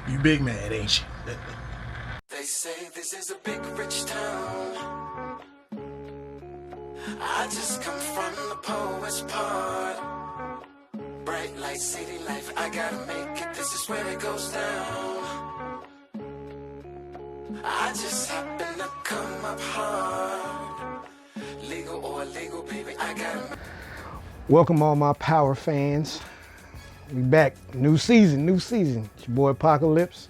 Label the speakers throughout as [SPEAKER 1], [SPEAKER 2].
[SPEAKER 1] You big mad, ain't you?
[SPEAKER 2] They say this is a big rich town. I just come from the poet's part. Bright light, city life, I gotta make it. This is where it goes down. I just happen to come up hard. Legal or illegal, baby, I gotta.
[SPEAKER 1] Welcome all my power fans. We back. New season. It's your boy Apocalypse.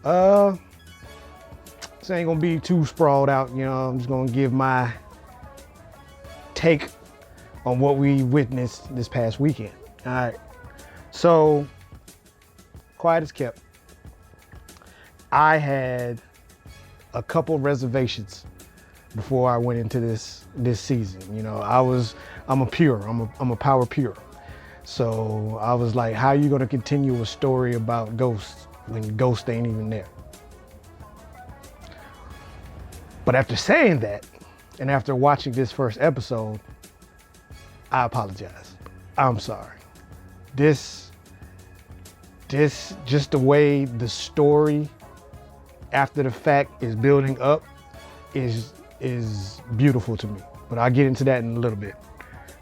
[SPEAKER 1] This ain't gonna be too sprawled out, you know. I'm just gonna give my take on what we witnessed this past weekend. All right. So, quiet as kept. I had a couple reservations before I went into this season. You know, I'm a power pure. So I was like, how are you gonna continue a story about ghosts when ghosts ain't even there? But after saying that, and after watching this first episode, I apologize. I'm sorry. This just the way the story after the fact is building up is beautiful to me. But I'll get into that in a little bit.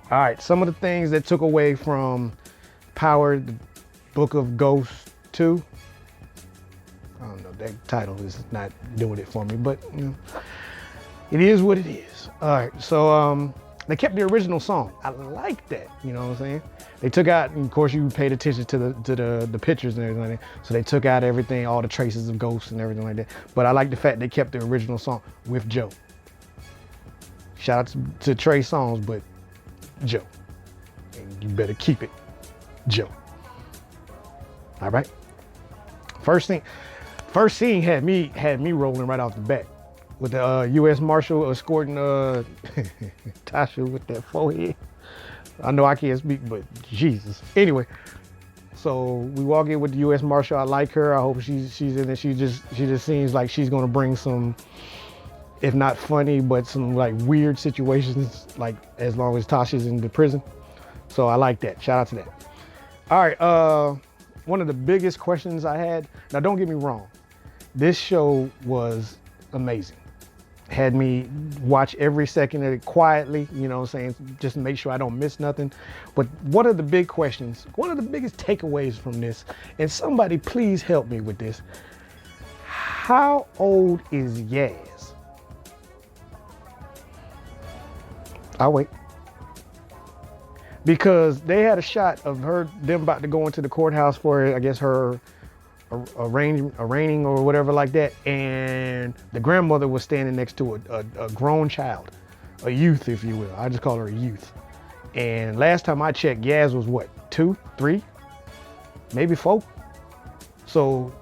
[SPEAKER 1] All right, some of the things that took away from Power, the Book of Ghosts 2. I don't know, that title is not doing it for me, but you know, it is what it is. All right, so they kept the original song. I like that, you know what I'm saying? They took out, and of course you paid attention to the pictures and everything like that. So they took out everything, all the traces of ghosts and everything like that. But I like the fact they kept the original song with Joe. Shout out to Trey Songz, but Joe. And you better keep it Joe. All right. First scene had me rolling right off the bat with the U.S. Marshal escorting Tasha with that forehead. I know I can't speak, but Jesus. Anyway, so we walk in with the U.S. Marshal. I like her. I hope she's in it. She just seems like she's gonna bring some, if not funny, but some like weird situations, like as long as Tasha's in the prison. So I like that. Shout out to that. All right. One of the biggest questions I had. Now, don't get me wrong. This show was amazing. Had me watch every second of it quietly, you know what I'm saying, just to make sure I don't miss nothing. But one of the big questions, one of the biggest takeaways from this, and somebody please help me with this. How old is Yaz? I'll wait. Because they had a shot of them about to go into the courthouse for, I guess, her arraigning or whatever like that, and the grandmother was standing next to a grown child, a youth, if you will. I just call her a youth. And last time I checked, Yaz was what, 2, 3, maybe 4? So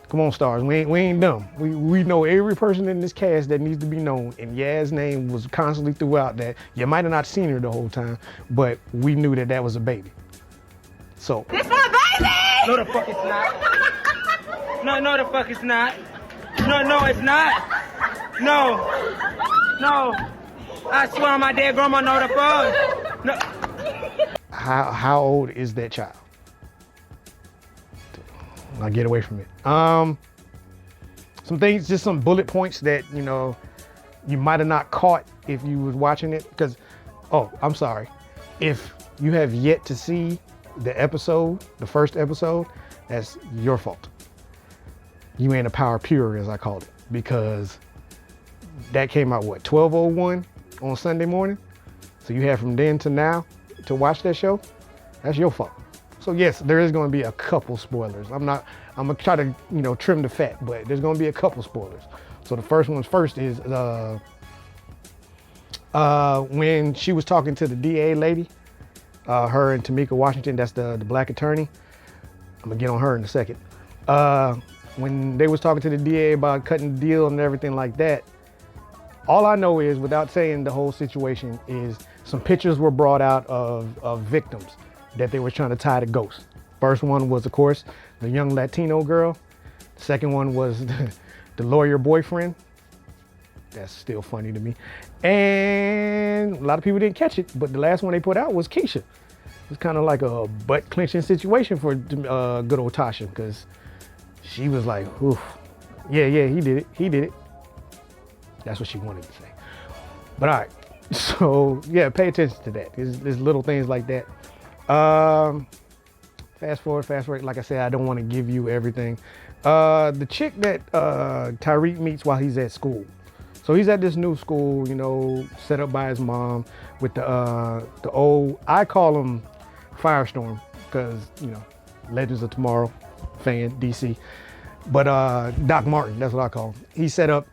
[SPEAKER 1] come on, stars, we ain't dumb. We know every person in this cast that needs to be known, and Yaz's name was constantly throughout that. You might have not seen her the whole time, but we knew that was a baby. So
[SPEAKER 3] It's my baby!
[SPEAKER 4] No, the fuck it's not. No, the fuck it's not. No, it's not. No. I swear on my dead grandma, no, the fuck. No.
[SPEAKER 1] How old is that child? I'll get away from it. Some things, just some bullet points that, you know, you might have not caught if you was watching it. Because, oh, I'm sorry. If you have yet to see the episode, the first episode, that's your fault. You ain't a power pure, as I called it, because that came out, what, 12:01 on Sunday morning? So you have from then to now to watch that show? That's your fault. So yes, there is going to be a couple spoilers. I'm going to try to, you know, trim the fat, but there's going to be a couple spoilers. So the first one's first is when she was talking to the DA lady, her and Tamika Washington, that's the black attorney. I'm gonna get on her in a second. When they was talking to the DA about cutting the deal and everything like that, all I know is, without saying the whole situation, is some pictures were brought out of victims that they were trying to tie to ghosts. First one was, of course, the young Latino girl. The second one was the lawyer boyfriend. That's still funny to me. And a lot of people didn't catch it, but the last one they put out was Keisha. It's kind of like a butt clenching situation for good old Tasha, because she was like, oof, yeah, he did it. That's what she wanted to say. But all right, so yeah, pay attention to that. There's little things like that. Fast forward. Like I said, I don't want to give you everything. The chick that Tyreek meets while he's at school. So he's at this new school, you know, set up by his mom with the old, I call him Firestorm, because, you know, Legends of Tomorrow fan, DC. But Doc Martin, that's what I call him. He set up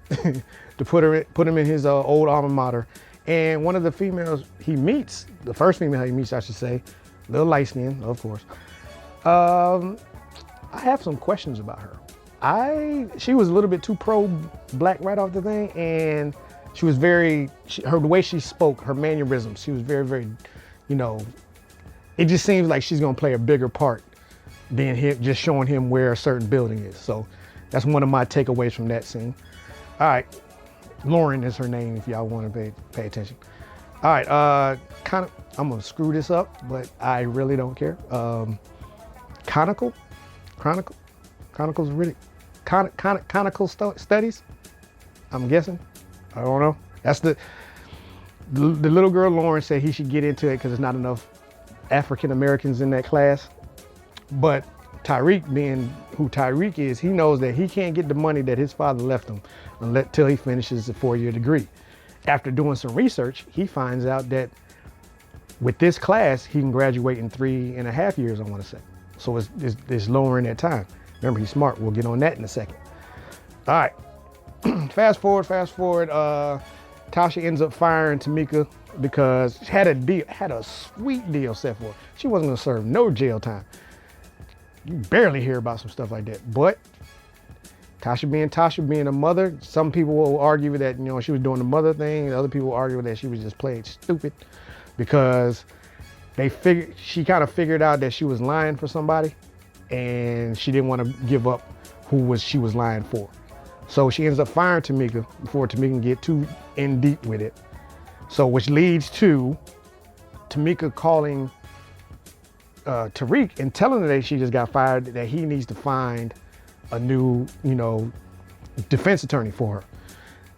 [SPEAKER 1] to put him in his old alma mater. And one of the females he meets, the first female he meets, I should say, a little light skinned, of course. I have some questions about her. She was a little bit too pro-black right off the thing, and she was the way she spoke, her mannerisms, she was very, very, you know, it just seems like she's gonna play a bigger part than him, just showing him where a certain building is. So that's one of my takeaways from that scene. All right, Lauren is her name if y'all wanna pay attention. All right, I'm gonna screw this up, but I really don't care. Conical studies, I'm guessing. I don't know. That's the little girl Lauren said he should get into it because there's not enough African Americans in that class. But Tyreek, being who Tyreek is, he knows that he can't get the money that his father left him until he finishes a 4-year degree. After doing some research, he finds out that with this class, he can graduate in 3.5 years, I want to say. So it's lowering that time. Remember, he's smart. We'll get on that in a second. All right. Fast forward. Tasha ends up firing Tamika because she had a sweet deal set for her. She wasn't going to serve no jail time. You barely hear about some stuff like that. But Tasha being a mother, some people will argue that, you know, she was doing the mother thing. Other people will argue that she was just playing stupid because she kind of figured out that she was lying for somebody, and she didn't want to give up who she was lying for. So she ends up firing Tamika before Tamika can get too in deep with it. So which leads to Tamika calling Tariq and telling her that she just got fired, that he needs to find a new, you know, defense attorney for her.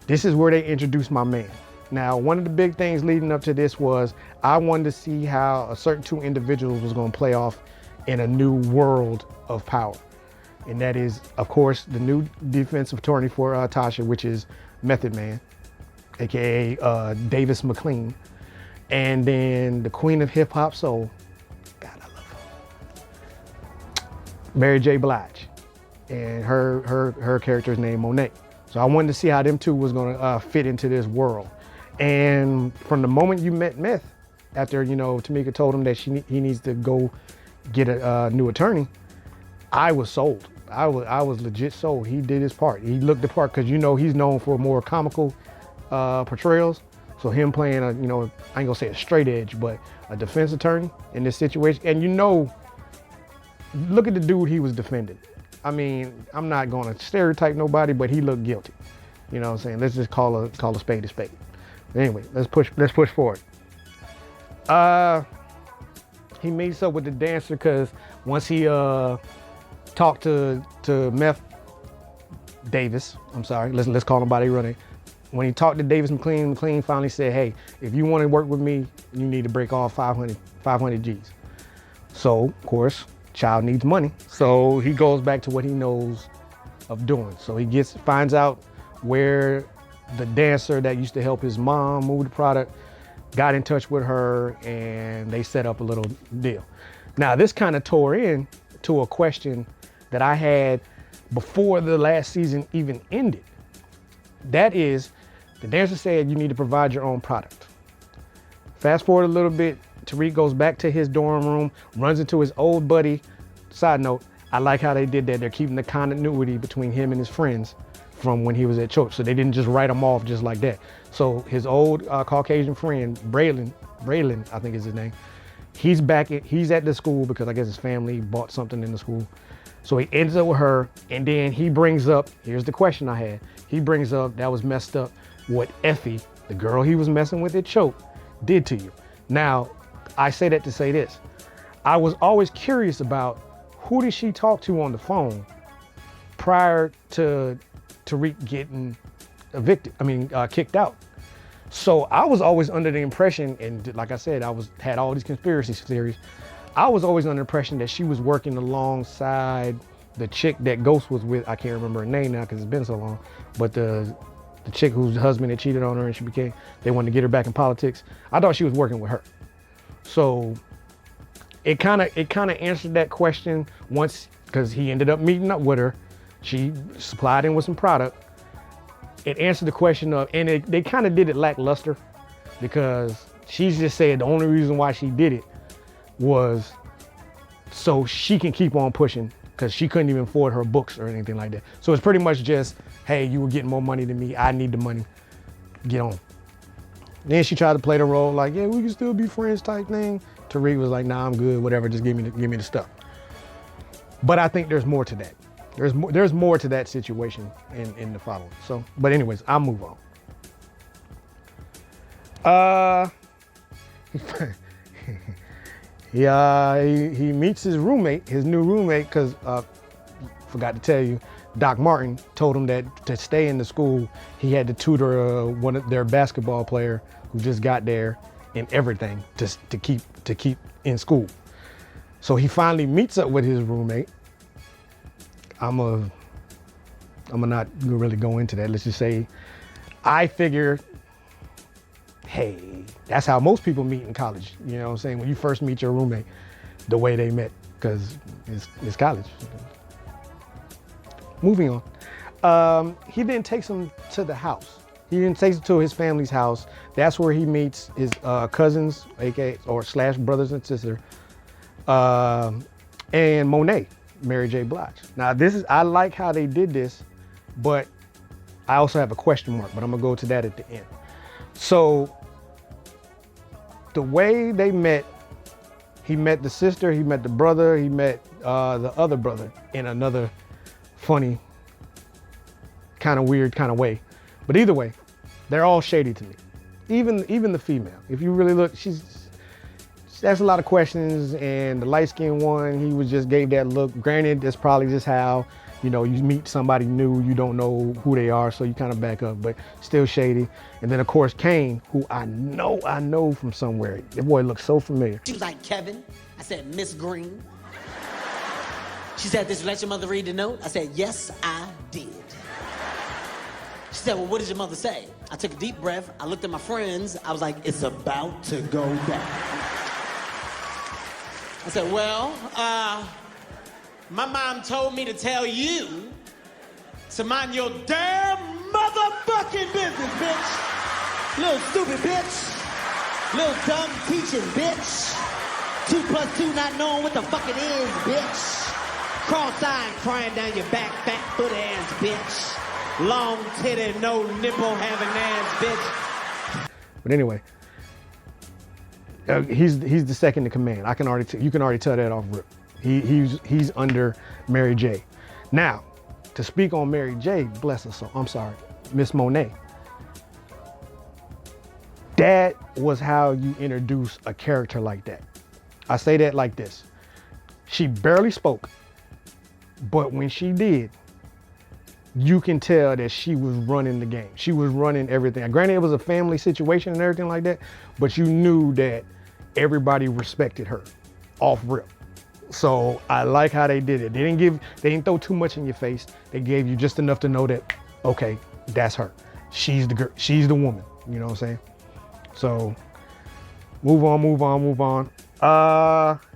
[SPEAKER 1] This is where they introduced my man. Now, one of the big things leading up to this was I wanted to see how a certain two individuals was going to play off in a new world of power. And that is, of course, the new defensive attorney for Tasha, which is Method Man, aka Davis McLean. And then the queen of hip hop soul, God, I love her, Mary J. Blige. And her character's name Monet. So I wanted to see how them two was gonna fit into this world. And from the moment you met Meth, after, you know, Tamika told him that he needs to go get a new attorney, I was sold. I was legit sold. He did his part. He looked the part because, you know, he's known for more comical portrayals. So him playing a, you know, I ain't gonna say a straight edge, but a defense attorney in this situation. And, you know, look at the dude he was defending. I mean, I'm not gonna stereotype nobody, but he looked guilty. You know what I'm saying? Let's just call a spade a spade. Anyway, let's push forward. He meets up with the dancer because once he talked to Meth Davis, I'm sorry, let's call him by their real name. When he talked to Davis McLean finally said, hey, if you want to work with me, you need to break off 500 G's. So, of course, child needs money. So he goes back to what he knows of doing. So he finds out where the dancer that used to help his mom move the product got in touch with her, and they set up a little deal. Now, this kind of tore in to a question that I had before the last season even ended. That is, the dancer said you need to provide your own product. Fast forward a little bit, Tariq goes back to his dorm room, runs into his old buddy. Side note, I like how they did that. They're keeping the continuity between him and his friends from when he was at church. So they didn't just write him off just like that. So his old Caucasian friend, Braylon, I think is his name, he's at the school because I guess his family bought something in the school. So he ends up with her, and then he brings up, here's the question I had. He brings up, that was messed up, what Effie, the girl he was messing with at Choke, did to you. Now, I say that to say this. I was always curious about who did she talk to on the phone prior to Tariq getting kicked out. So I was always under the impression, and like I said, had all these conspiracy theories. I was always under the impression that she was working alongside the chick that Ghost was with. I can't remember her name now because it's been so long, but the chick whose husband had cheated on her and they wanted to get her back in politics. I thought she was working with her. So it kind of answered that question once, because he ended up meeting up with her. She supplied him with some product. It answered the question of, and they kind of did it lackluster, because she just said the only reason why she did it was so she can keep on pushing, because she couldn't even afford her books or anything like that. So it's pretty much just, hey, you were getting more money than me. I need the money. Get on. Then she tried to play the role like, yeah, we can still be friends type thing. Tariq was like, nah, I'm good, whatever. Just give me the stuff. But I think there's more to that. There's more to that situation in the following. So, but anyways, I'll move on. He meets his roommate, his new roommate, because forgot to tell you, Doc Martin told him that to stay in the school, he had to tutor one of their basketball player who just got there in everything to keep in school. So he finally meets up with his roommate. I'm not gonna really go into that. Let's just say, I figure, hey, that's how most people meet in college. You know what I'm saying? When you first meet your roommate, the way they met, because it's college. Moving on. He then takes him to the house. He then takes him to his family's house. That's where he meets his cousins, aka / brothers and sister, and Monet, Mary J. Blige. Now I like how they did this, but I also have a question mark, but I'm gonna go to that at the end. So the way they met, he met the sister, he met the brother, he met the other brother in another funny, kind of weird kind of way. But either way, they're all shady to me. Even the female. If you really look, she asks a lot of questions, and the light-skinned one, he just gave that look. Granted, that's probably just how, you meet somebody new, you don't know who they are, so you kind of back up, but still shady. And then of course, Kane, who I know from somewhere. That boy looks so familiar.
[SPEAKER 3] She was like, Kevin. I said, Miss Green. She said, did you let your mother read the note? I said, yes, I did. She said, well, what did your mother say? I took a deep breath. I looked at my friends. I was like, it's about to go down. I said, well, my mom told me to tell you to mind your damn motherfucking business, bitch. Little stupid bitch. Little dumb teaching bitch. 2 + 2 not knowing what the fuck it is, bitch. Cross-eyed crying down your back, fat foot ass bitch. Long titty, no nipple having ass bitch.
[SPEAKER 1] But anyway, he's the second in command. You can already tell that off rip. He's under Mary J. Now, to speak on Mary J, bless her soul. I'm sorry, Miss Monet. That was how you introduce a character like that. I say that like this. She barely spoke, but when she did, you can tell that she was running the game. She was running everything. Granted, it was a family situation and everything like that, but you knew that everybody respected her off rip. So I like how they did it. They didn't throw too much in your face. They gave you just enough to know that, okay, that's her. She's the girl. She's the woman. You know what I'm saying? So move on.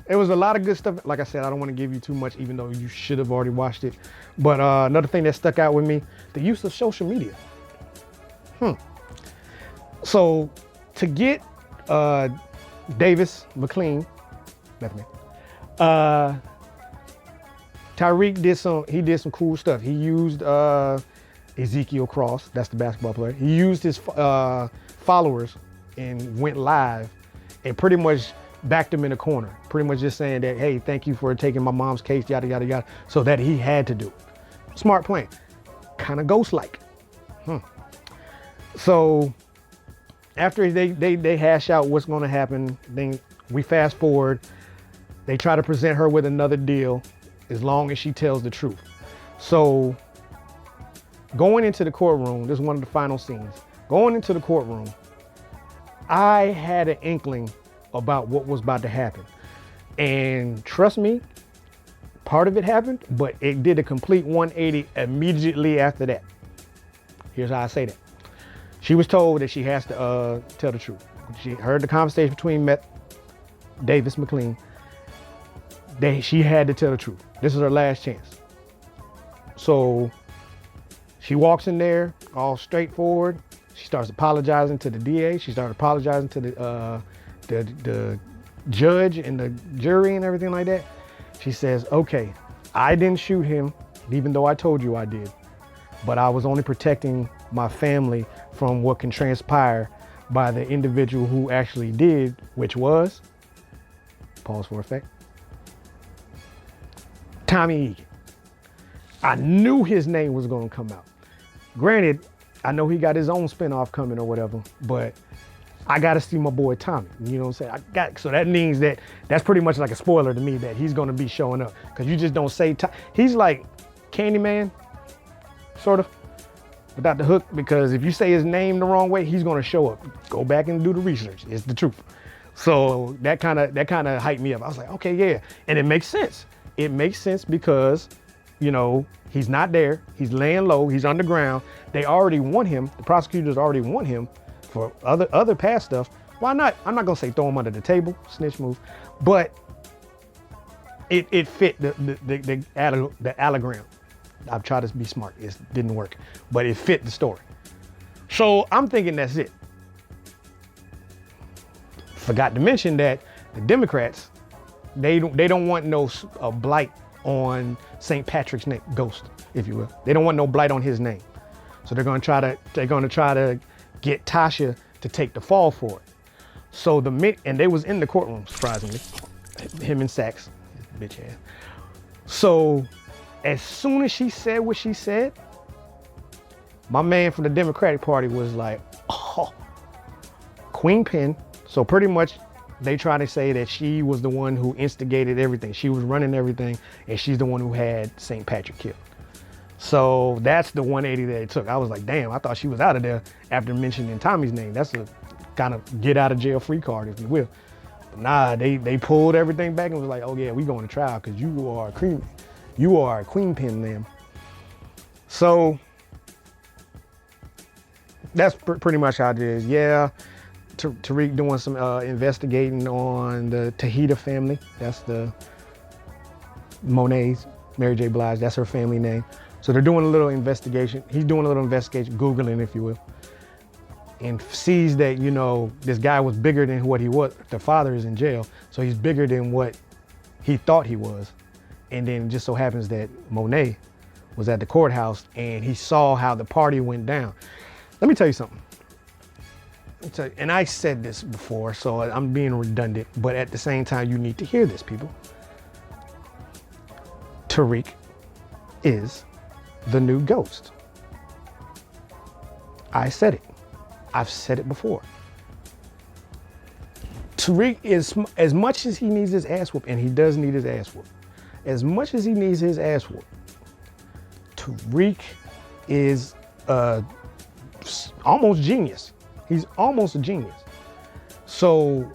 [SPEAKER 1] It was a lot of good stuff. Like I said, I don't want to give you too much, even though you should have already watched it. But another thing that stuck out with me, the use of social media. So to get Davis McLean, that's me. Tariq did some cool stuff. He used Ezekiel Cross, that's the basketball player. He used his followers and went live and pretty much backed him in a corner. Pretty much just saying that, hey, thank you for taking my mom's case, yada, yada, yada, so that he had to do it. Smart plan. Kind of ghost-like. So after they hash out what's going to happen, then we fast forward. They try to present her with another deal as long as she tells the truth. So going into the courtroom, this is one of the final scenes. Going into the courtroom, I had an inkling about what was about to happen. And trust me, part of it happened, but it did a complete 180 immediately after that. Here's how I say that. She was told that she has to tell the truth. She heard the conversation between Davis McLean. She had to tell the truth. This is her last chance. So she walks in there all straightforward. She starts apologizing to the DA. She started apologizing to the judge and the jury and everything like that. She says, okay, I didn't shoot him, even though I told you I did. But I was only protecting my family from what can transpire by the individual who actually did, which was, pause for effect, Tommy Egan. I knew his name was going to come out. Granted, I know he got his own spinoff coming or whatever, but I got to see my boy Tommy. You know what I'm saying? So that means that's pretty much like a spoiler to me that he's going to be showing up, because you just don't say he's like Candyman, sort of, without the hook, because if you say his name the wrong way, he's going to show up. Go back and do the research. It's the truth. So that kind of hyped me up. I was like, okay, yeah. And it makes sense. It makes sense because, you know, he's not there. He's laying low. He's underground. They already want him. The prosecutors already want him for other past stuff. Why not? I'm not going to say throw him under the table, snitch move, but it fit the allogram. I've tried to be smart. It didn't work, but it fit the story. So I'm thinking that's it. Forgot to mention that the Democrats, they don't want no blight on St. Patrick's name, ghost, if you will. They don't want no blight on his name. So they're going to try to get Tasha to take the fall for it. So and they was in the courtroom, surprisingly, him and Sachs, bitch ass. So as soon as she said what she said, my man from the Democratic Party was like, oh, Queen Pen. So pretty much they try to say that she was the one who instigated everything. She was running everything, and she's the one who had St. Patrick killed. So that's the 180 that it took. I was like, damn, I thought she was out of there after mentioning Tommy's name. That's a kind of get out of jail free card, if you will. But nah, they pulled everything back and was like, oh yeah, we going to trial because you are a Queen Pen man. So that's pretty much how it is. Yeah, Tariq doing some investigating on the Tejeda family. That's the Monet's, Mary J. Blige, that's her family name. So they're doing a little investigation. He's doing a little investigation, Googling, if you will, and sees that, you know, this guy was bigger than what he was. The father is in jail, so he's bigger than what he thought he was. And then it just so happens that Monet was at the courthouse and he saw how the party went down. Let me tell you something. And I said this before, so I'm being redundant, but at the same time, you need to hear this, people. Tariq is the new ghost. I said it. I've said it before. Tariq is, as much as he needs his ass whooped, and he does need his ass whooped, as much as he needs his ass whooped, Tariq is almost genius. He's almost a genius. So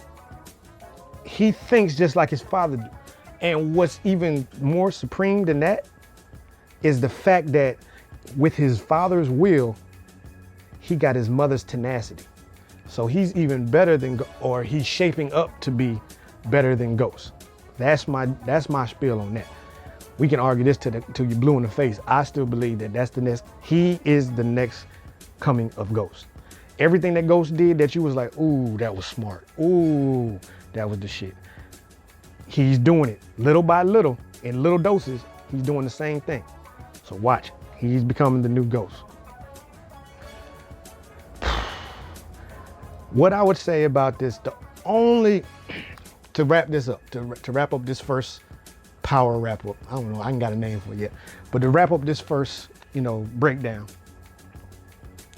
[SPEAKER 1] he thinks just like his father did. And what's even more supreme than that is the fact that with his father's will, he got his mother's tenacity. So he's even better than, or he's shaping up to be better than Ghost. That's my spiel on that. We can argue this till you're blue in the face. I still believe that that's the next, he is the next coming of Ghost. Everything that Ghost did that you was like, ooh, that was smart. Ooh, that was the shit. He's doing it little by little, in little doses. He's doing the same thing. So watch, he's becoming the new Ghost. What I would say about this, to wrap this up, to wrap up this first power wrap up. I don't know, I ain't got a name for it yet, but to wrap up this first, breakdown.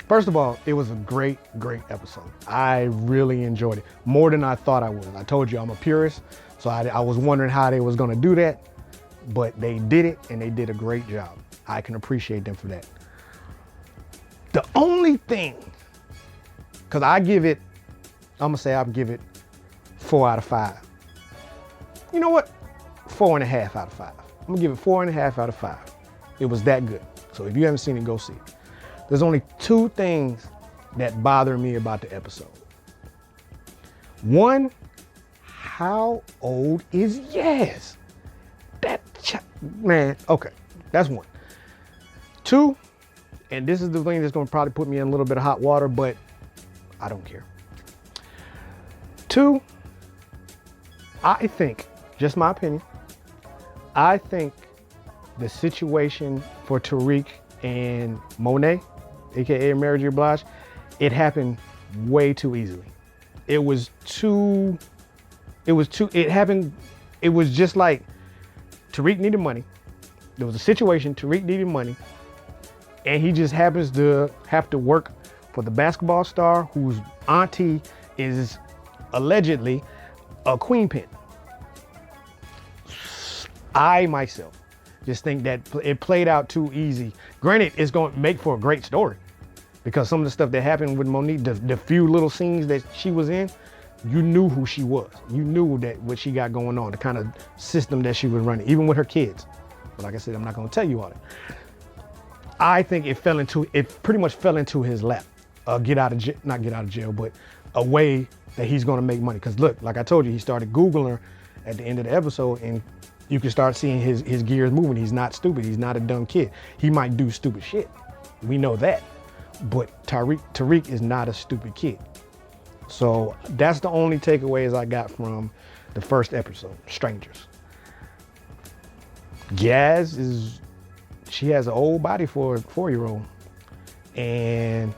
[SPEAKER 1] First of all, it was a great, great episode. I really enjoyed it, more than I thought I would. I told you I'm a purist, So I was wondering how they was gonna do that, but they did it and they did a great job. I can appreciate them for that. The only thing, cause I give it 4 out of 5. You know what? 4.5 out of 5. I'm gonna give it 4.5 out of 5. It was that good. So if you haven't seen it, go see it. There's only 2 things that bother me about the episode. One, how old is Yaz? Man, okay, that's one. 2, and this is the thing that's gonna probably put me in a little bit of hot water, but I don't care. 2, I think, just my opinion, I think the situation for Tariq and Monet, aka Mary J. Blige, it happened way too easily. It was just like Tariq needed money. There was a situation, Tariq needed money, and he just happens to have to work for the basketball star whose auntie is allegedly a queen pin. I myself just think that it played out too easy. Granted, it's going to make for a great story because some of the stuff that happened with Monique, the few little scenes that she was in, you knew who she was. You knew that what she got going on, the kind of system that she was running, even with her kids. But like I said, I'm not going to tell you all that. I think it pretty much fell into his lap. Not get out of jail, but a way that he's going to make money. Because look, like I told you, he started Googling her at the end of the episode, and you can start seeing his gears moving. He's not stupid. He's not a dumb kid. He might do stupid shit. We know that. But Tariq is not a stupid kid. So that's the only takeaways I got from the first episode, Strangers. Yaz she has an old body for a 4-year-old. And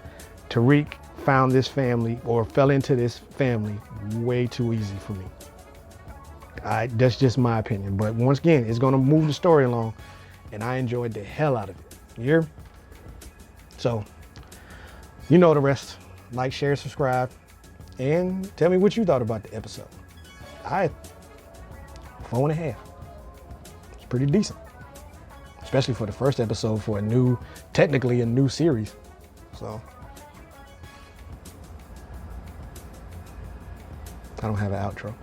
[SPEAKER 1] Tariq found this family, or fell into this family, way too easy for me. That's just my opinion. But once again, it's gonna move the story along, and I enjoyed the hell out of it. You hear? So, you know the rest. Like, share, subscribe, and tell me what you thought about the episode. 4.5. It's pretty decent. Especially for the first episode for technically a new series. So, I don't have an outro.